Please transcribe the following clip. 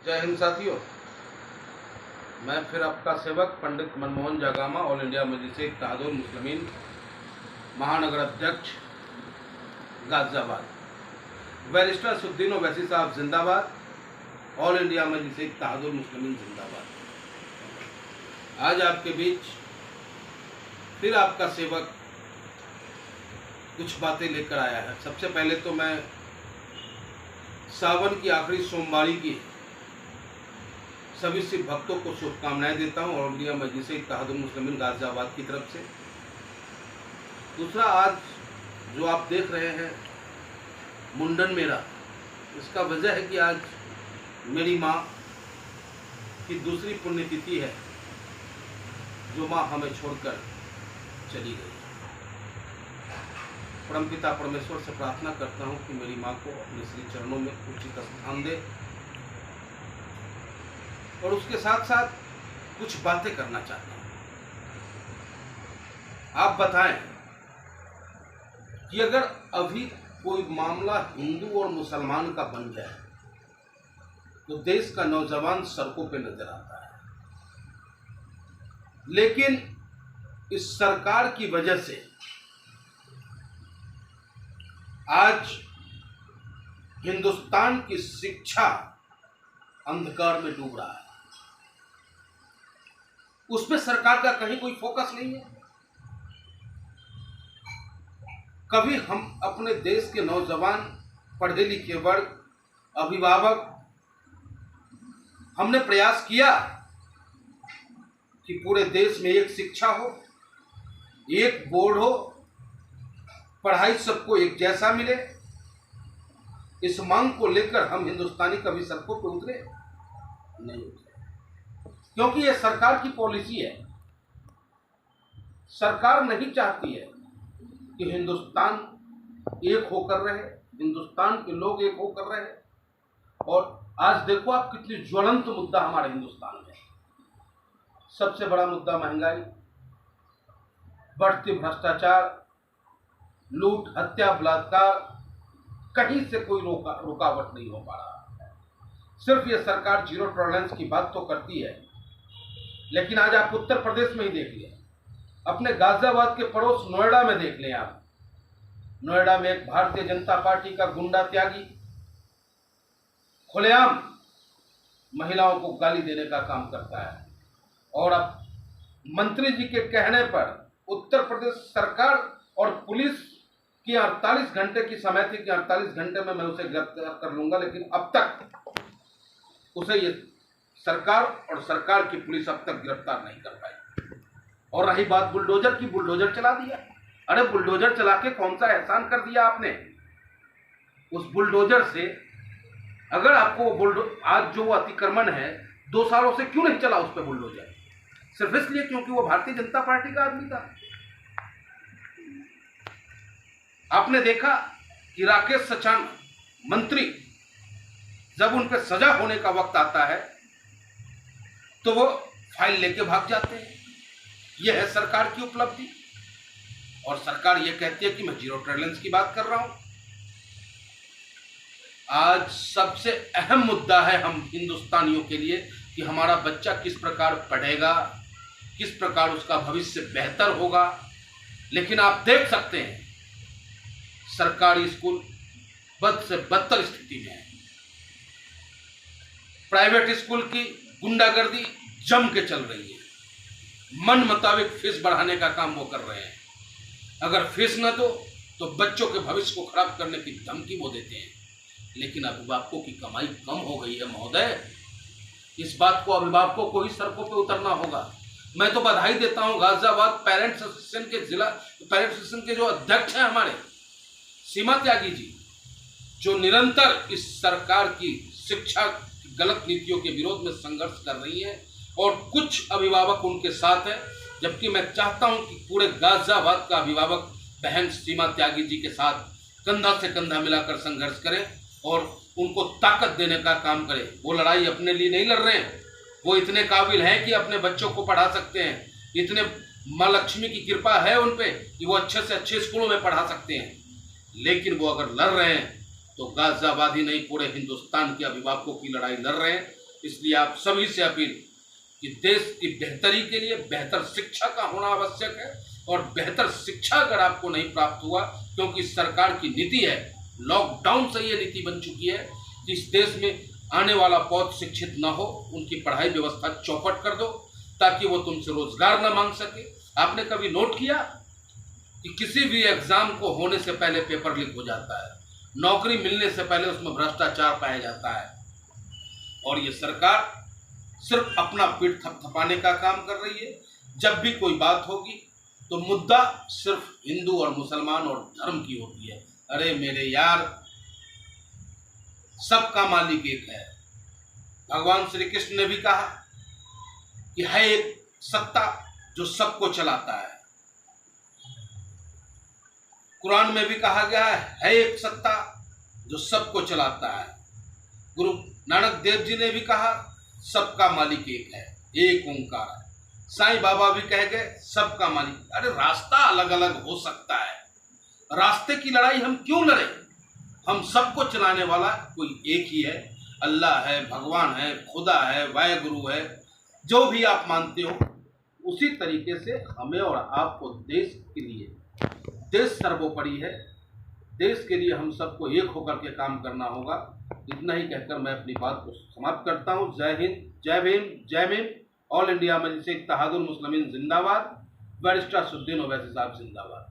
जय हिंद साथियों, मैं फिर आपका सेवक पंडित मनमोहन जागामा, ऑल इंडिया मजलिस इत्तेहादुल मुस्लिमीन महानगर अध्यक्ष गाजियाबाद। बैरिस्टर असदुद्दीन ओवैसी साहब जिंदाबाद, ऑल इंडिया मजलिस इत्तेहादुल मुस्लिमीन जिंदाबाद। आज आपके बीच फिर आपका सेवक कुछ बातें लेकर आया है। सबसे पहले तो मैं सावन की आखिरी सोमवारी की सभी सिख भक्तों को शुभकामनाएं देता हूं, ऑल इंडिया मजलिस इत्तेहादुल मुस्लिमीन गाजियाबाद की तरफ से। दूसरा, आज जो आप देख रहे हैं मुंडन मेरा, इसका वजह है कि आज मेरी माँ की दूसरी पुण्यतिथि है, जो माँ हमें छोड़कर चली गई। परमपिता परमेश्वर से प्रार्थना करता हूँ कि मेरी माँ को अपने श्री चरणों में उचित स्थान दे, और उसके साथ साथ कुछ बातें करना चाहता हूँ। आप बताएं कि अगर अभी कोई मामला हिंदू और मुसलमान का बन जाए तो देश का नौजवान सड़कों पे नजर आता है, लेकिन इस सरकार की वजह से आज हिंदुस्तान की शिक्षा अंधकार में डूब रहा है। उस पर सरकार का कहीं कोई फोकस नहीं है। कभी हम अपने देश के नौजवान, पढ़े लिखे वर्ग, अभिभावक, हमने प्रयास किया कि पूरे देश में एक शिक्षा हो, एक बोर्ड हो, पढ़ाई सबको एक जैसा मिले। इस मांग को लेकर हम हिंदुस्तानी कभी सड़कों पर उतरे नहीं उतरे, क्योंकि यह सरकार की पॉलिसी है। सरकार नहीं चाहती है कि हिंदुस्तान एक होकर रहे, हिंदुस्तान के लोग एक होकर रहे। और आज देखो आप, कितनी ज्वलंत मुद्दा हमारे हिंदुस्तान में। सबसे बड़ा मुद्दा महंगाई, बढ़ती भ्रष्टाचार, लूट, हत्या, बलात्कार, कहीं से कोई रुकावट नहीं हो पा रहा। सिर्फ ये सरकार जीरो टॉलरेंस की बात तो करती है, लेकिन आज आप उत्तर प्रदेश में ही देख लिया, अपने गाजियाबाद के पड़ोस नोएडा में देख लें आप। नोएडा में एक भारतीय जनता पार्टी का गुंडा त्यागी खुलेआम महिलाओं को गाली देने का काम करता है, और अब मंत्री जी के कहने पर उत्तर प्रदेश सरकार और पुलिस की 48 घंटे की समय थी कि 48 घंटे में मैं उसे गिरफ्तार कर लूंगा, लेकिन अब तक उसे ये सरकार और सरकार की पुलिस अब तक गिरफ्तार नहीं कर पाई। और रही बात बुलडोजर की, बुलडोजर चला दिया। अरे बुलडोजर चला के कौन सा एहसान कर दिया आपने? उस बुलडोजर से अगर आपको आज जो अतिक्रमण है 2 सालों से क्यों नहीं चला उस पर बुलडोजर? सिर्फ इसलिए क्योंकि वो भारतीय जनता पार्टी का आदमी था। आपने देखा कि राकेश सचान मंत्री, जब उन पर सजा होने का वक्त आता है तो वो फाइल लेके भाग जाते हैं। यह है सरकार की उपलब्धि, और सरकार ये कहती है कि मैं जीरो टॉलरेंस की बात कर रहा हूं। आज सबसे अहम मुद्दा है हम हिंदुस्तानियों के लिए कि हमारा बच्चा किस प्रकार पढ़ेगा, किस प्रकार उसका भविष्य बेहतर होगा। लेकिन आप देख सकते हैं सरकारी स्कूल बद से बदतर स्थिति में है। प्राइवेट स्कूल की गुंडागर्दी जम के चल रही है। मन मुताबिक फीस बढ़ाने का काम वो कर रहे हैं। अगर फीस न दो तो बच्चों के भविष्य को खराब करने की धमकी वो देते हैं। लेकिन अभिभावकों की कमाई कम हो गई है महोदय। इस बात को अभिभावकों को ही सड़कों पे उतरना होगा। मैं तो बधाई देता हूं गाजियाबाद पेरेंट्स एसोसिएशन के जिला पेरेंट्स एसोसिएशन के जो अध्यक्ष हैं हमारे सीमा त्यागी जी, जो निरंतर इस सरकार की शिक्षा गलत नीतियों के विरोध में संघर्ष कर रही है, और कुछ अभिभावक उनके साथ हैं। जबकि मैं चाहता हूं कि पूरे गाजियाबाद का अभिभावक बहन सीमा त्यागी जी के साथ कंधा से कंधा मिलाकर संघर्ष करें और उनको ताकत देने का काम करें। वो लड़ाई अपने लिए नहीं लड़ रहे हैं, वो इतने काबिल हैं कि अपने बच्चों को पढ़ा सकते हैं। इतने माँ लक्ष्मी की कृपा है उन पे कि वो अच्छे से अच्छे स्कूलों में पढ़ा सकते हैं। लेकिन वो अगर लड़ रहे हैं तो गाजियाबाद ही नहीं, पूरे हिंदुस्तान के अभिभावकों की लड़ाई लड़ रहे हैं। इसलिए आप सभी से अपील कि देश की बेहतरी के लिए बेहतर शिक्षा का होना आवश्यक है, और बेहतर शिक्षा अगर आपको नहीं प्राप्त हुआ, क्योंकि सरकार की नीति है, लॉकडाउन से ये नीति बन चुकी है कि इस देश में आने वाला पौध शिक्षित न हो, उनकी पढ़ाई व्यवस्था चौपट कर दो ताकि वो तुमसे रोजगार न मांग सके। आपने कभी नोट किया कि किसी भी एग्जाम को होने से पहले पेपर लीक हो जाता है, नौकरी मिलने से पहले उसमें भ्रष्टाचार पाया जाता है, और ये सरकार सिर्फ अपना पीठ थपथपाने का काम कर रही है। जब भी कोई बात होगी तो मुद्दा सिर्फ हिंदू और मुसलमान और धर्म की होती है। अरे मेरे यार, सबका मालिक एक है। भगवान श्री कृष्ण ने भी कहा कि है एक सत्ता जो सबको चलाता है। कुरान में भी कहा गया है एक सत्ता जो सबको चलाता है। गुरु नानक देव जी ने भी कहा सबका मालिक एक है, एक ओंकार है। साईं बाबा भी कह गए सबका मालिक। अरे रास्ता अलग अलग हो सकता है, रास्ते की लड़ाई हम क्यों लड़े? हम सबको चलाने वाला कोई एक ही है, अल्लाह है, भगवान है, खुदा है, वाहेगुरु है, जो भी आप मानते हो। उसी तरीके से हमें और आपको देश के लिए, देश सर्वोपरि है, देश के लिए हम सबको एक होकर के काम करना होगा। इतना ही कहकर मैं अपनी बात को समाप्त करता हूँ। जय हिंद, जय भीम, जय भीम। ऑल इंडिया मजलिस इत्तेहादुल मुस्लिमीन जिंदाबाद। बैरिस्टर असदुद्दीन ओवैसी साहब जिंदाबाद।